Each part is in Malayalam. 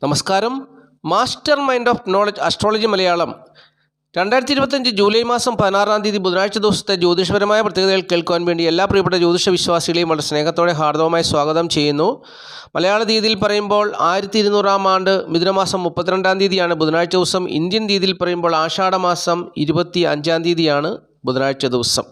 നമസ്കാരം. Master mind of knowledge astrology Malayalam 2025 July മാസം 16-ാം തീയതി ബുധനാഴ്ച ദിവസത്തെ ജ്യോതിഷപരമായ പ്രത്യേകതകൾ കേൾക്കുവാൻ വേണ്ടി എല്ലാ പ്രിയപ്പെട്ട ജ്യോതിഷ വിശ്വാസികളെയും വളരെ സ്നേഹത്തോടെ ഹാർദവമായി സ്വാഗതം ചെയ്യുന്നു. മലയാള തീയതിയിൽ പറയുമ്പോൾ 1200-ാം ആണ്ട് മിഥുനമാസം 32-ാം തീയതിയാണ് ബുധനാഴ്ച ദിവസം. ഇന്ത്യൻ തീയതിയിൽ പറയുമ്പോൾ ആഷാഢമാസം 25-ാം തീയതിയാണ് ബുധനാഴ്ച ദിവസം.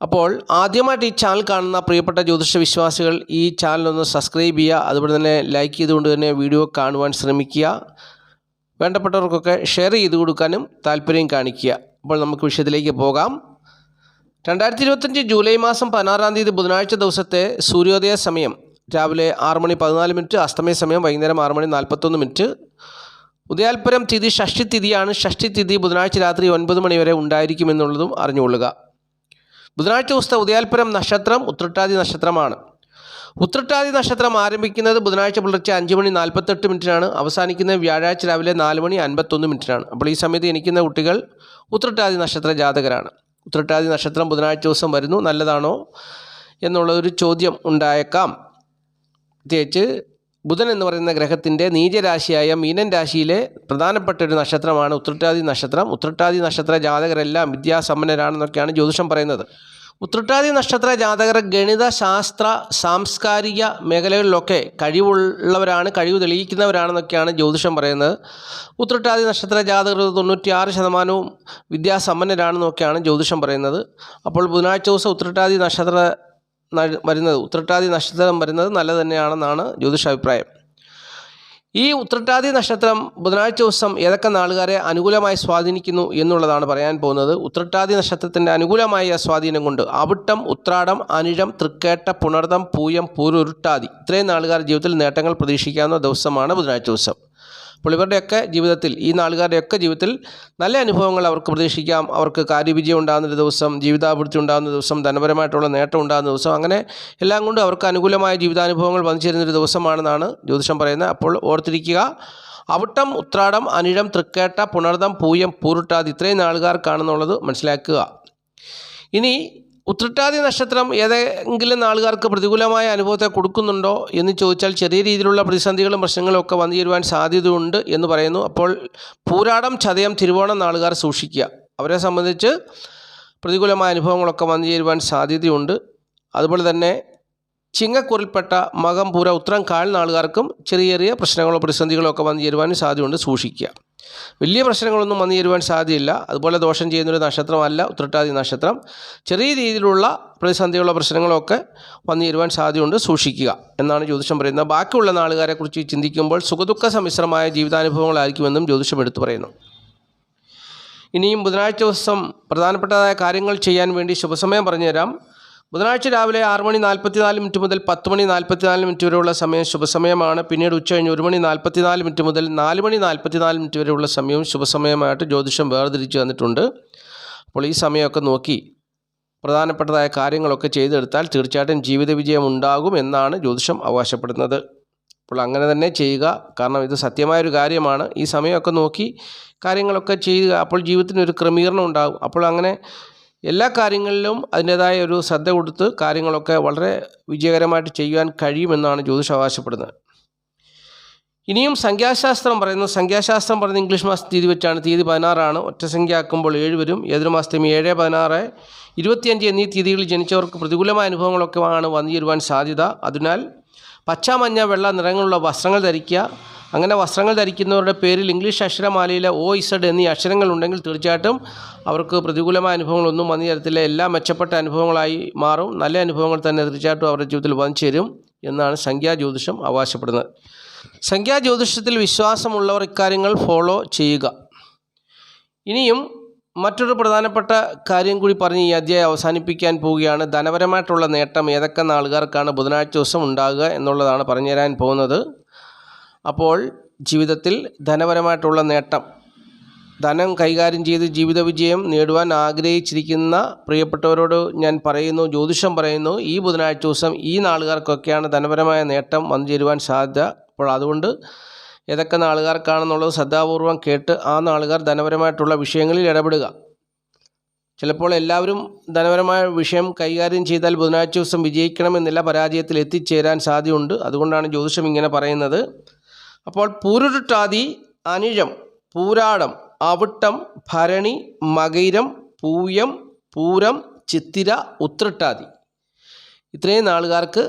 അപ്പോൾ ആദ്യമായിട്ട് ഈ ചാനൽ കാണുന്ന പ്രിയപ്പെട്ട ജ്യോതിഷ വിശ്വാസികൾ ഈ ചാനലൊന്ന് സബ്സ്ക്രൈബ് ചെയ്യുക. അതുപോലെ തന്നെ ലൈക്ക് ചെയ്തുകൊണ്ട് തന്നെ വീഡിയോ കാണുവാൻ ശ്രമിക്കുക. വേണ്ടപ്പെട്ടവർക്കൊക്കെ ഷെയർ ചെയ്ത് കൊടുക്കാനും താല്പര്യം കാണിക്കുക. അപ്പോൾ നമുക്ക് വിഷയത്തിലേക്ക് പോകാം. 2025 ജൂലൈ മാസം 16-ാം തീയതി ബുധനാഴ്ച ദിവസത്തെ സൂര്യോദയ സമയം രാവിലെ 6:14, അസ്തമയ സമയം വൈകുന്നേരം 6:41. ഉദയാൽപരം തിഥി ഷഷ്ടി തിഥിയാണ്. ഷഷ്ടി തിഥി ബുധനാഴ്ച രാത്രി 9 മണി വരെ ഉണ്ടായിരിക്കുമെന്നുള്ളതും അറിഞ്ഞുകൊള്ളുക. ബുധനാഴ്ച ദിവസത്തെ ഉദയാൽപരം നക്ഷത്രം ഉത്രട്ടാതി നക്ഷത്രമാണ്. ഉത്രട്ടാതി നക്ഷത്രം ആരംഭിക്കുന്നത് ബുധനാഴ്ച പുലർച്ചെ 5:48 അവസാനിക്കുന്നത് വ്യാഴാഴ്ച രാവിലെ 4:51. അപ്പോൾ ഈ സമയത്ത് ജനിക്കുന്ന കുട്ടികൾ ഉത്രട്ടാതി നക്ഷത്ര ജാതകരാണ്. ഉത്രട്ടാതി നക്ഷത്രം ബുധനാഴ്ച ദിവസം വരുന്നു, നല്ലതാണോ എന്നുള്ളൊരു ചോദ്യം ഉണ്ടായേക്കാം. പ്രത്യേകിച്ച് ബുധൻ എന്ന് പറയുന്ന ഗ്രഹത്തിൻ്റെ നീചരാശിയായ മീനൻ രാശിയിലെ പ്രധാനപ്പെട്ട ഒരു നക്ഷത്രമാണ് ഉത്രട്ടാതി നക്ഷത്രം. ഉത്രട്ടാതി നക്ഷത്ര ജാതകരെല്ലാം വിദ്യാസമ്പന്നരാണെന്നൊക്കെയാണ് ജ്യോതിഷം പറയുന്നത്. ഉത്രട്ടാതി നക്ഷത്ര ജാതകർ ഗണിത, ശാസ്ത്ര, സാംസ്കാരിക മേഖലകളിലൊക്കെ കഴിവുള്ളവരാണ്, കഴിവ് തെളിയിക്കുന്നവരാണെന്നൊക്കെയാണ് ജ്യോതിഷം പറയുന്നത്. ഉത്രട്ടാതി നക്ഷത്ര ജാതകർ 96% വിദ്യാസമ്പന്നരാണെന്നൊക്കെയാണ് ജ്യോതിഷം പറയുന്നത്. അപ്പോൾ ബുധനാഴ്ച ദിവസം ഉത്രട്ടാതി നക്ഷത്രം വരുന്നത് നല്ലത് തന്നെയാണെന്നാണ് ജ്യോതിഷാഭിപ്രായം. ഈ ഉത്രട്ടാതി നക്ഷത്രം ബുധനാഴ്ച ദിവസം ഏതൊക്കെ നാളുകാരെ അനുകൂലമായി സ്വാധീനിക്കുന്നു എന്നുള്ളതാണ് പറയാൻ പോകുന്നത്. ഉത്രട്ടാതി നക്ഷത്രത്തിൻ്റെ അനുകൂലമായ സ്വാധീനം കൊണ്ട് അവിട്ടം, ഉത്രാടം, അനിഴം, തൃക്കേട്ട, പുണർതം, പൂയം, പൂരുരുട്ടാതി ഇത്രയും നാളുകാർ ജീവിതത്തിൽ നേട്ടങ്ങൾ പ്രതീക്ഷിക്കാവുന്ന ദിവസമാണ് ബുധനാഴ്ച ദിവസം. അപ്പോൾ ഇവരുടെയൊക്കെ ജീവിതത്തിൽ, ഈ നാളുകാരുടെയൊക്കെ ജീവിതത്തിൽ നല്ല അനുഭവങ്ങൾ അവർക്ക് പ്രതീക്ഷിക്കാം. അവർക്ക് കാര്യവിജയം ഉണ്ടാകുന്നൊരു ദിവസം, ജീവിതാഭിവൃദ്ധി ഉണ്ടാകുന്ന ദിവസം, ധനപരമായിട്ടുള്ള നേട്ടം ഉണ്ടാകുന്ന ദിവസം, അങ്ങനെ എല്ലാം കൊണ്ടും അവർക്ക് അനുകൂലമായ ജീവിതാനുഭവങ്ങൾ വന്നു ചേരുന്നൊരു ദിവസമാണെന്നാണ് ജ്യോതിഷം പറയുന്നത്. അപ്പോൾ ഓർത്തിരിക്കുക, അവിട്ടം, ഉത്രാടം, അനിഴം, തൃക്കേട്ട, പുണർതം, പൂയം, പൂരുട്ടാതി ഇത്രയും നാളുകാർക്കാണെന്നുള്ളത് മനസ്സിലാക്കുക. ഇനി ഉത്രട്ടാതി നക്ഷത്രം ഏതെങ്കിലും നാളുകാർക്ക് പ്രതികൂലമായ അനുഭവത്തെ കൊടുക്കുന്നുണ്ടോ എന്ന് ചോദിച്ചാൽ ചെറിയ രീതിയിലുള്ള പ്രതിസന്ധികളും പ്രശ്നങ്ങളും ഒക്കെ വന്നു ചേരുവാൻ സാധ്യതയുണ്ട് എന്ന് പറയുന്നു. അപ്പോൾ പൂരാടം, ചതയം, തിരുവോണം നാളുകാർ സൂക്ഷിക്കുക. അവരെ സംബന്ധിച്ച് പ്രതികൂലമായ അനുഭവങ്ങളൊക്കെ വന്നു ചേരുവാൻ സാധ്യതയുണ്ട്. അതുപോലെ തന്നെ ചിങ്ങക്കൂറിൽപ്പെട്ട മകം, പൂര, ഉത്രം, കാൽ നാളുകാർക്കും ചെറിയ ചെറിയ പ്രശ്നങ്ങളോ പ്രതിസന്ധികളോ ഒക്കെ വന്നു ചേരുവാനും സാധ്യതയുണ്ട്, സൂക്ഷിക്കുക. വലിയ പ്രശ്നങ്ങളൊന്നും വന്നു ചേരുവാൻ സാധ്യതയില്ല. അതുപോലെ ദോഷം ചെയ്യുന്നൊരു നക്ഷത്രമല്ല ഉത്രട്ടാതി നക്ഷത്രം. ചെറിയ രീതിയിലുള്ള പ്രതിസന്ധികളോ പ്രശ്നങ്ങളോ ഒക്കെ വന്നു ചേരുവാൻ സാധ്യതയുണ്ട്, സൂക്ഷിക്കുക എന്നാണ് ജ്യോതിഷം പറയുന്നത്. ബാക്കിയുള്ള നാളുകാരെക്കുറിച്ച് ചിന്തിക്കുമ്പോൾ സുഖദുഃഖ സമ്മിശ്രമായ ജീവിതാനുഭവങ്ങളായിരിക്കുമെന്നും ജ്യോതിഷം എടുത്തു പറയുന്നു. ഇനിയും ബുധനാഴ്ച ദിവസം പ്രധാനപ്പെട്ടതായ കാര്യങ്ങൾ ചെയ്യാൻ വേണ്ടി ശുഭസമയം പറഞ്ഞുതരാം. ബുധനാഴ്ച രാവിലെ 6:44 മുതൽ 10:44 വരെയുള്ള സമയം ശുഭസമയമാണ്. പിന്നീട് ഉച്ചകഴിഞ്ഞ് 1:44 മുതൽ 4:44 വരെയുള്ള സമയവും ശുഭസമയമായിട്ട് ജ്യോതിഷം വേർതിരിച്ച് തന്നിട്ടുണ്ട്. അപ്പോൾ ഈ സമയമൊക്കെ നോക്കി പ്രധാനപ്പെട്ടതായ കാര്യങ്ങളൊക്കെ ചെയ്തെടുത്താൽ തീർച്ചയായിട്ടും ജീവിത വിജയം ഉണ്ടാകും എന്നാണ് ജ്യോതിഷം അവകാശപ്പെടുന്നത്. അപ്പോൾ അങ്ങനെ തന്നെ ചെയ്യുക, കാരണം ഇത് സത്യമായൊരു കാര്യമാണ്. ഈ സമയമൊക്കെ നോക്കി കാര്യങ്ങളൊക്കെ ചെയ്യുക, അപ്പോൾ ജീവിതത്തിനൊരു ക്രമീകരണം ഉണ്ടാകും. അപ്പോൾ അങ്ങനെ എല്ലാ കാര്യങ്ങളിലും അതിൻ്റേതായ ഒരു ശ്രദ്ധ കൊടുത്ത് കാര്യങ്ങളൊക്കെ വളരെ വിജയകരമായിട്ട് ചെയ്യുവാൻ കഴിയുമെന്നാണ് ജ്യോതിഷം അവകാശപ്പെടുന്നത്. ഇനിയും സംഖ്യാശാസ്ത്രം പറയുന്നത് ഇംഗ്ലീഷ് മാസ തീയതി വെച്ചാണ്. തീയതി 16 ഒറ്റസംഖ്യ ആക്കുമ്പോൾ 7 വരും. ഏതൊരു മാസത്തെയും 7, 16, 25 എന്നീ തീയതികളിൽ ജനിച്ചവർക്ക് പ്രതികൂലമായ അനുഭവങ്ങളൊക്കെ വന്നു ചേരുവാൻ സാധ്യത. അതിനാൽ പച്ച, മഞ്ഞ, വെള്ള നിറങ്ങളുള്ള വസ്ത്രങ്ങൾ ധരിക്കുക. അങ്ങനെ വസ്ത്രങ്ങൾ ധരിക്കുന്നവരുടെ പേരിൽ ഇംഗ്ലീഷ് അക്ഷരമാലയിലെ OZ എന്നീ അക്ഷരങ്ങളുണ്ടെങ്കിൽ തീർച്ചയായിട്ടും അവർക്ക് പ്രതികൂലമായ അനുഭവങ്ങളൊന്നും വന്നു ചേരത്തില്ല. എല്ലാം മെച്ചപ്പെട്ട അനുഭവങ്ങളായി മാറും. നല്ല അനുഭവങ്ങൾ തന്നെ തീർച്ചയായിട്ടും അവരുടെ ജീവിതത്തിൽ വന്നു ചേരും എന്നാണ് സംഖ്യാജ്യോതിഷം അവകാശപ്പെടുന്നത്. സംഖ്യാജ്യോതിഷത്തിൽ വിശ്വാസമുള്ളവർ ഇക്കാര്യങ്ങൾ ഫോളോ ചെയ്യുക. ഇനിയും മറ്റൊരു പ്രധാനപ്പെട്ട കാര്യം കൂടി പറഞ്ഞ് ഈ അധ്യായം അവസാനിപ്പിക്കാൻ പോവുകയാണ്. ധനപരമായിട്ടുള്ള നേട്ടം ഏതൊക്കെ നാളുകാർക്കാണ് ബുധനാഴ്ച ദിവസം ഉണ്ടാകുക എന്നുള്ളതാണ് പറഞ്ഞു തരാൻ പോകുന്നത്. അപ്പോൾ ജീവിതത്തിൽ ധനപരമായിട്ടുള്ള നേട്ടം, ധനം കൈകാര്യം ചെയ്ത് ജീവിത വിജയം നേടുവാൻ ആഗ്രഹിച്ചിരിക്കുന്ന പ്രിയപ്പെട്ടവരോട് ഞാൻ പറയുന്നു, ജ്യോതിഷം പറയുന്നു, ഈ ബുധനാഴ്ച ദിവസം ഈ നാളുകാർക്കൊക്കെയാണ് ധനപരമായ നേട്ടം വന്നു ചേരുവാൻ സാധ്യത. അപ്പോൾ അതുകൊണ്ട് ഏതൊക്കെ നാളുകാർക്കാണെന്നുള്ളത് ശ്രദ്ധാപൂർവം കേട്ട് ആ നാളുകാർ ധനപരമായിട്ടുള്ള വിഷയങ്ങളിൽ ഇടപെടുക. ചിലപ്പോൾ എല്ലാവരും ധനപരമായ വിഷയം കൈകാര്യം ചെയ്താൽ ബുധനാഴ്ച ദിവസം വിജയിക്കണമെന്നില്ല, പരാജയത്തിൽ എത്തിച്ചേരാൻ സാധ്യതയുണ്ട്. അതുകൊണ്ടാണ് ജ്യോതിഷം ഇങ്ങനെ പറയുന്നത്. അപ്പോൾ പൂരുരുട്ടാതി, അനിഴം, പൂരാടം, അവിട്ടം, ഭരണി, മകയിരം, പൂയം, പൂരം, ചിത്തിര, ഉത്രട്ടാതി ഇത്രയും നാളുകാർക്ക്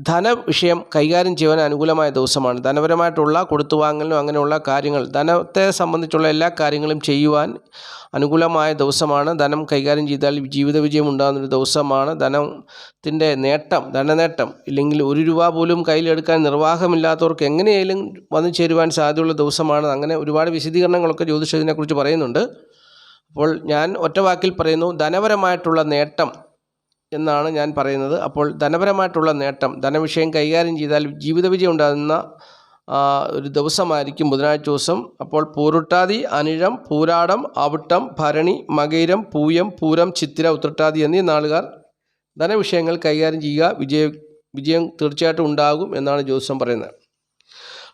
ധനവിഷയം കൈകാര്യം ചെയ്യുവാൻ അനുകൂലമായ ദിവസമാണ്. ധനപരമായിട്ടുള്ള കൊടുത്തുവാങ്ങലിനും അങ്ങനെയുള്ള കാര്യങ്ങൾ, ധനത്തെ സംബന്ധിച്ചുള്ള എല്ലാ കാര്യങ്ങളും ചെയ്യുവാൻ അനുകൂലമായ ദിവസമാണ്. ധനം കൈകാര്യം ചെയ്താൽ ജീവിത വിജയം ഉണ്ടാകുന്നൊരു ദിവസമാണ്. ധനത്തിൻ്റെ നേട്ടം, ധനനേട്ടം ഇല്ലെങ്കിൽ 1 രൂപ പോലും കയ്യിലെടുക്കാൻ നിർവാഹമില്ലാത്തവർക്ക് എങ്ങനെയായാലും വന്നു ചേരുവാൻ സാധ്യതയുള്ള ദിവസമാണ്. അങ്ങനെ ഒരുപാട് വിശദീകരണങ്ങളൊക്കെ ജ്യോതിഷത്തിനെക്കുറിച്ച് പറയുന്നുണ്ട്. അപ്പോൾ ഞാൻ ഒറ്റ വാക്കിൽ പറയുന്നു, ധനപരമായിട്ടുള്ള നേട്ടം എന്നാണ് ഞാൻ പറയുന്നത്. അപ്പോൾ ധനപരമായിട്ടുള്ള നേട്ടം, ധനവിഷയം കൈകാര്യം ചെയ്താൽ ജീവിത വിജയം ഉണ്ടാകുന്ന ഒരു ദിവസമായിരിക്കും ബുധനാഴ്ച ദിവസം. അപ്പോൾ പൂരുട്ടാതി, അനിഴം, പൂരാടം, അവിട്ടം, ഭരണി, മകയിരം, പൂയം, പൂരം, ചിത്തിര, ഉത്രട്ടാതി എന്നീ നാളുകാർ ധനവിഷയങ്ങൾ കൈകാര്യം ചെയ്യുക. വിജയം തീർച്ചയായിട്ടും ഉണ്ടാകും എന്നാണ് ജ്യോതിഷം പറയുന്നത്.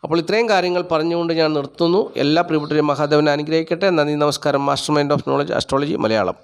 അപ്പോൾ ഇത്രയും കാര്യങ്ങൾ പറഞ്ഞുകൊണ്ട് ഞാൻ നിർത്തുന്നു. എല്ലാ പ്രിയപ്പെട്ടവരെയും മഹാദേവനെ അനുഗ്രഹിക്കട്ടെ. നന്ദി, നമസ്കാരം. Master mind of knowledge, astrology Malayalam.